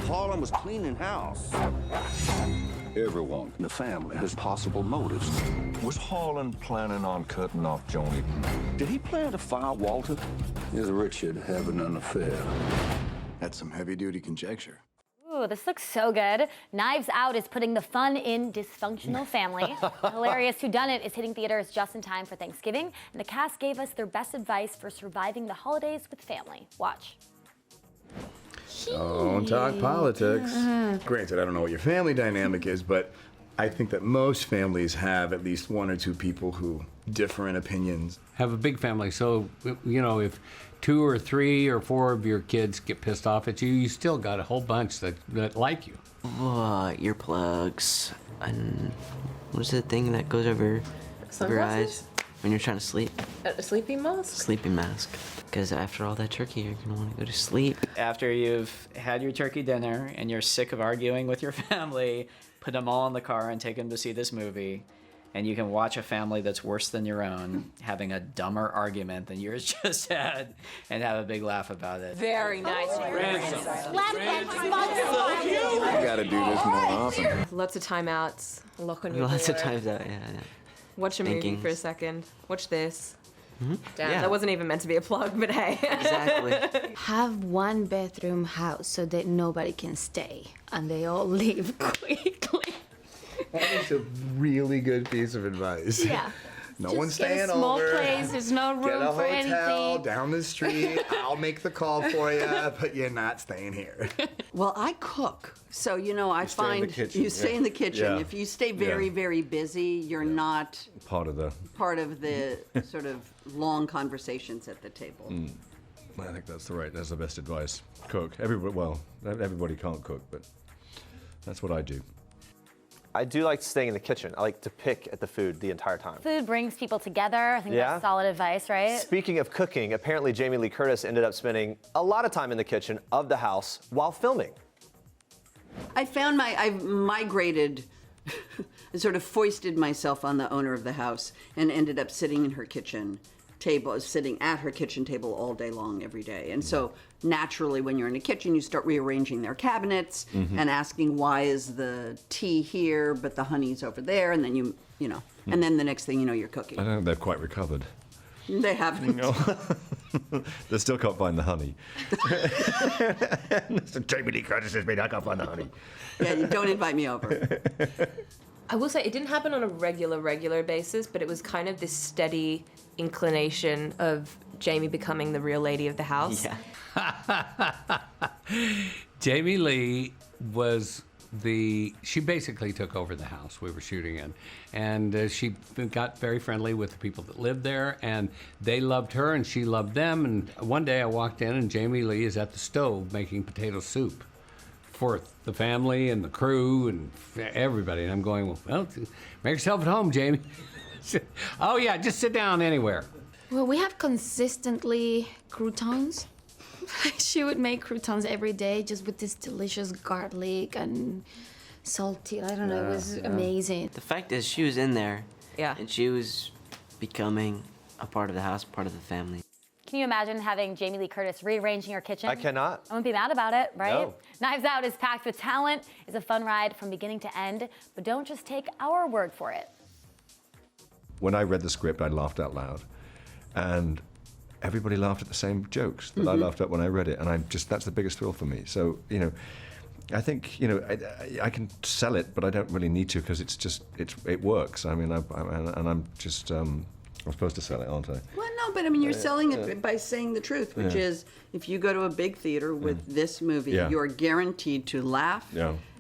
Harlan was cleaning house. Everyone in the family has possible motives. Was Harlan planning on cutting off Joni? Did he plan to fire Walter? Is Richard having an affair? That's some heavy-duty conjecture. Ooh, this looks so good. Knives Out is putting the fun in dysfunctional family. The hilarious whodunit is hitting theaters just in time for Thanksgiving, and the cast gave us their best advice for surviving the holidays with family. Watch. Don't talk politics. Granted, I don't know what your family dynamic is, but I think that most families have at least one or two people who differ in opinions. Have a big family, so, you know, if 2 or 3 or 4 of your kids get pissed off at you, you still got a whole bunch that like you. Earplugs, and what is the thing that goes over your eyes when you're trying to sleep? A sleeping mask? Sleeping mask. Because after all that turkey, you're gonna want to go to sleep. After you've had your turkey dinner and you're sick of arguing with your family, put them all in the car and take them to see this movie. And you can watch a family that's worse than your own having a dumber argument than yours just had and have a big laugh about it. Very nice. You gotta do this more often. Lots of timeouts. Lock on your Lots of door. times out, yeah. Watch a movie Thinkings. for a second. Watch this. Damn, Yeah. that wasn't even meant to be a plug, but hey. Exactly. Have one bedroom house so that nobody can stay and they all leave quickly. That is a really good piece of advice. Yeah. No Just one's get staying a small over. place, there's no room Get a for hotel anything. down the street. I'll make the call for you, but you're not staying here. Well, I cook, so you know I stay in the find kitchen, you stay in the kitchen. Yeah. If you stay very, very busy, you're not Part of the... part of the sort of long conversations at the table. I think that's the best advice. Cook. Everybody can't cook, but that's what I do. I do like staying in the kitchen. I like to pick at the food the entire time. Food brings people together. I think Yeah. that's solid advice, right? Speaking of cooking, apparently Jamie Lee Curtis ended up spending a lot of time in the kitchen of the house while filming. I've migrated, sort of foisted myself on the owner of the house and ended up sitting in her kitchen table, sitting at her kitchen table all day long every day. And so naturally when you're in a kitchen, you start rearranging their cabinets and asking why is the tea here but the honey's over there, and then you know, and then the next thing you know you're cooking. I don't think they've quite recovered. They haven't. They still can't find the honey. So Jamie Lee Curtis says, "I can't find the honey." Yeah, you don't invite me over. I will say it didn't happen on a regular basis, but it was kind of this steady inclination of Jamie becoming the real lady of the house. Yeah. Jamie Lee was she basically took over the house we were shooting in, and she got very friendly with the people that lived there, and they loved her and she loved them. And one day I walked in and Jamie Lee is at the stove making potato soup for the family and the crew and everybody, and I'm going, well, make yourself at home, Jamie. Oh yeah, just sit down anywhere. Well, we have consistently croutons. She would make croutons every day just with this delicious garlic and salty. I don't know, it was amazing. The fact is, she was in there. Yeah. And she was becoming a part of the house, part of the family. Can you imagine having Jamie Lee Curtis rearranging your kitchen? I cannot. I wouldn't be mad about it, right? No. Knives Out is packed with talent. It's a fun ride from beginning to end, but don't just take our word for it. When I read the script, I laughed out loud, and everybody laughed at the same jokes that I laughed at when I read it, and that's the biggest thrill for me. So, you know, I think, you know, I can sell it, but I don't really need to, because it works. I mean, I'm supposed to sell it, aren't I? Well, no, but I mean, you're selling it by saying the truth, which is if you go to a big theater with this movie, you're guaranteed to laugh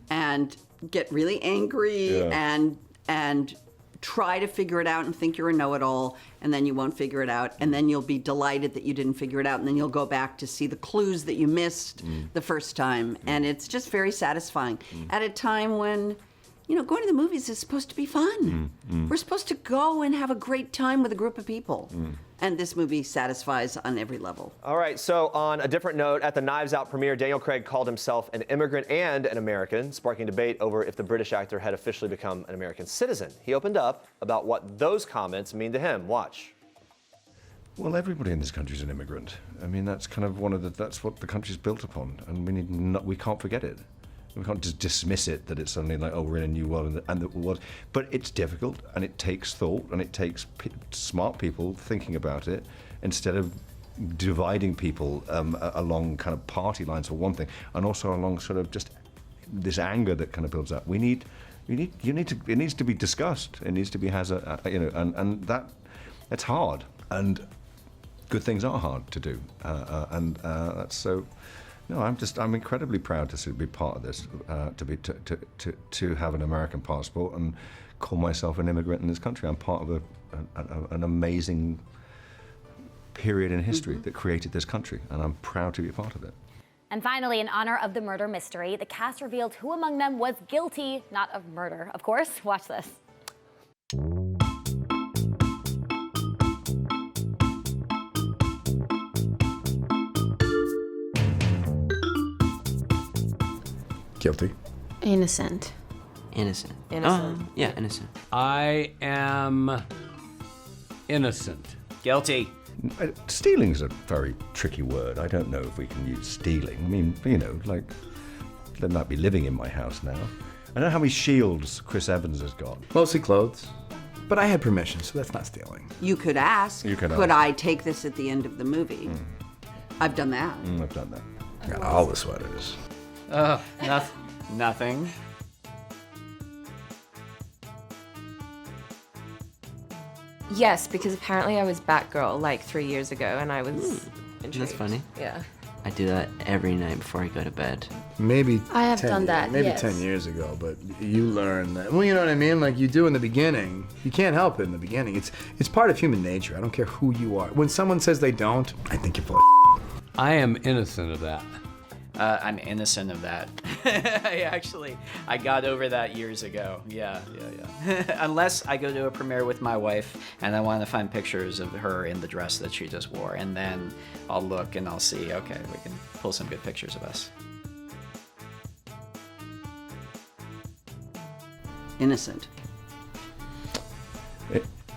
and get really angry and try to figure it out and think you're a know-it-all, and then you won't figure it out, and then you'll be delighted that you didn't figure it out, and then you'll go back to see the clues that you missed the first time, and it's just very satisfying at a time when, you know, going to the movies is supposed to be fun. We're supposed to go and have a great time with a group of people. And this movie satisfies on every level. All right, so on a different note, at the Knives Out premiere, Daniel Craig called himself an immigrant and an American, sparking debate over if the British actor had officially become an American citizen. He opened up about what those comments mean to him. Watch. Well, everybody in this country is an immigrant. I mean, that's kind of that's what the country's built upon, and we can't forget it. We can't just dismiss it that it's suddenly like, oh, we're in a new world and the world. But it's difficult and it takes thought and it takes smart people thinking about it instead of dividing people along kind of party lines for one thing, and also along sort of just this anger that kind of builds up. It needs to be discussed. It needs to be and that's hard. And good things are hard to do, and that's so. No, I'm incredibly proud to be part of this, to have an American passport and call myself an immigrant in this country. I'm part of an amazing period in history that created this country, and I'm proud to be a part of it. And finally, in honor of the murder mystery, the cast revealed who among them was guilty, not of murder, of course. Watch this. Guilty. Innocent. Innocent. Innocent. Yeah, innocent. I am innocent. Guilty. Stealing is a very tricky word. I don't know if we can use stealing. I mean, like, they might be living in my house now. I don't know how many shields Chris Evans has got. Mostly clothes. But I had permission, so that's not stealing. You could ask, could I take this at the end of the movie? I've done that. I've done that. I got all the sweaters. Nothing. Yes, because apparently I was Batgirl like 3 years ago, and I was intrigued. That's funny. Yeah. I do that every night before I go to bed. Maybe I have done that, Maybe yes. 10 years ago, but you learn that. Well, you know what I mean? Like you do in the beginning. You can't help it in the beginning. It's part of human nature. I don't care who you are. When someone says they don't, I think you're full of I am innocent of that. I'm innocent of that. I got over that years ago. Yeah. Unless I go to a premiere with my wife and I want to find pictures of her in the dress that she just wore, and then I'll look and I'll see, okay, we can pull some good pictures of us. Innocent.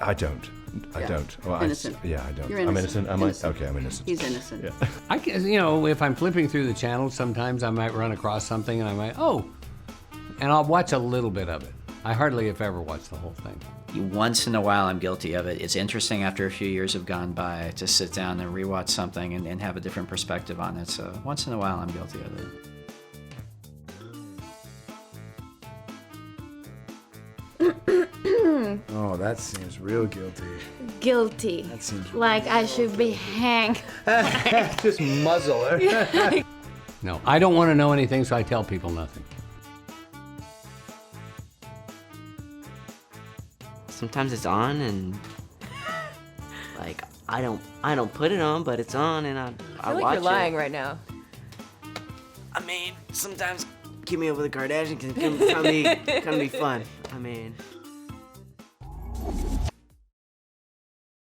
I don't. I don't. Well, innocent. I don't. You're I'm innocent. innocent. Am Innocent. I? Okay, I'm innocent. He's innocent. Yeah. I guess, if I'm flipping through the channels, sometimes I might run across something and I might, and I'll watch a little bit of it. I hardly if ever watch the whole thing. Once in a while, I'm guilty of it. It's interesting after a few years have gone by to sit down and rewatch something and have a different perspective on it. So once in a while, I'm guilty of it. Oh, that seems real guilty. Guilty. That seems like I should be hanged. Just muzzle her. No, I don't want to know anything, so I tell people nothing. Sometimes it's on and like I don't put it on, but it's on and I I feel watch like you're lying it. right now. I mean, sometimes keep me over the Kardashians can be fun. I mean,